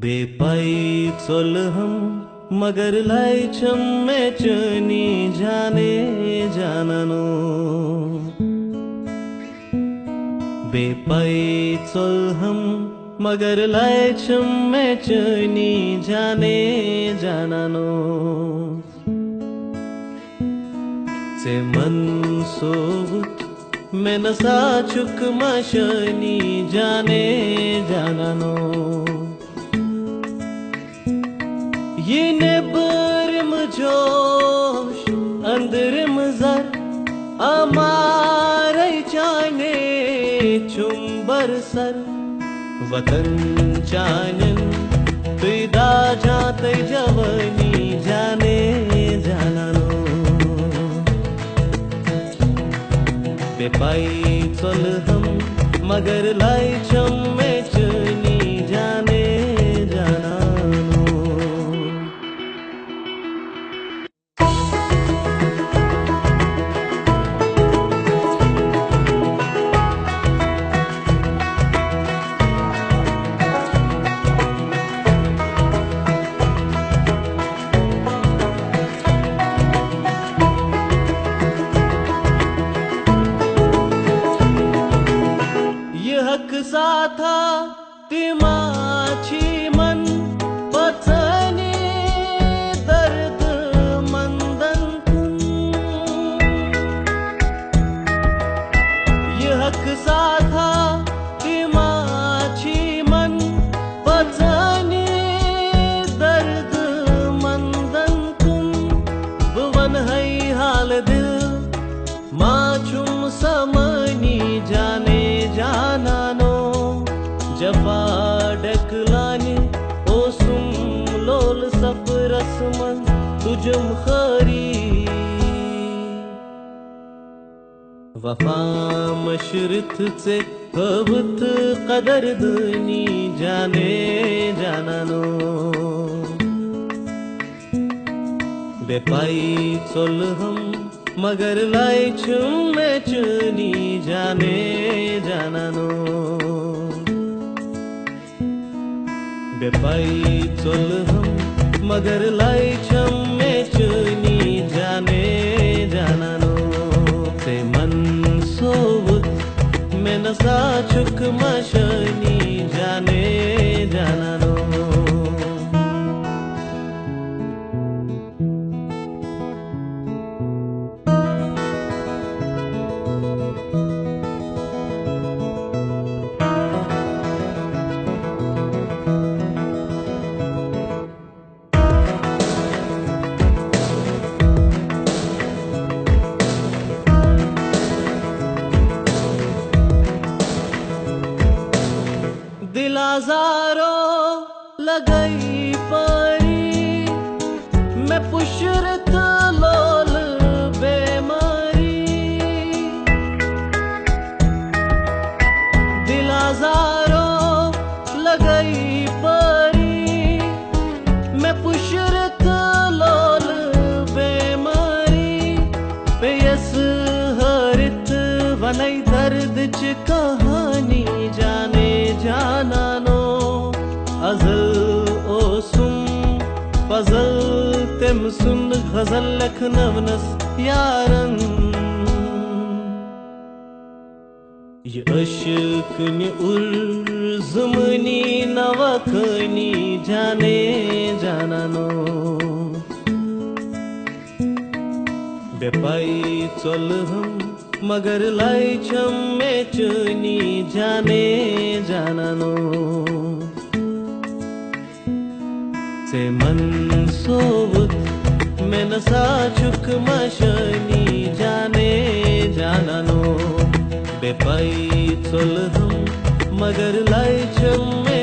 बेपाई चल हम मगर लाई छम्मे चनी जाने जाननो बेपाई चल हम मगर लाई छम्मे चनी जाने जाननो से मन सोबत मैं नसा चुक मशनी जाने जाननो ये नेबरम जोश अंदरम जर अमारे चाने चुंबर सर वतन चानन तुदा जाते जवनी जाने जाननो बेपाई चल हम मगर लाई छम्मे चनी जाने साथा तिमाची मन पचनी दर्द मंदन कुन यह साथा तिमाची मन पचनी दर्द मंदन कुन भुवन है हाल दिल माचुम समनी जाने जाना जफा डकलानी ओ सुम लोल सफरसमन तुझम खरी वफा मशरत से हवत कदर दनी जाने जाननो बेपाई चल हम मगर लाई छुम चनी जाने जाननो बेपाई चल हम मगर लाई छम्मे चनी जाने जाननो से मन सोबत मैं नसा चुक मशनी जाने जाननो दिलाजारो लगई परी मैं पुशरत लोल बेमारी दिलाजारो लगई परी मैं पुशरत लोल बेमारी पेयस हरित वनई दर्द च कहानी जाने जाननो अज़ल ओ सुन फजल तेम सुन गजल लखनवनस यारन ये अशक नि उर्जमनी नवखनी जाने जाननो बेपाई चल हम मगर लाई छम्मे चनी जाने जाननो से मन सोबत मैं नसा चुक मशनी जाने जाननो बेपाई चल हम मगर लाई छम्मे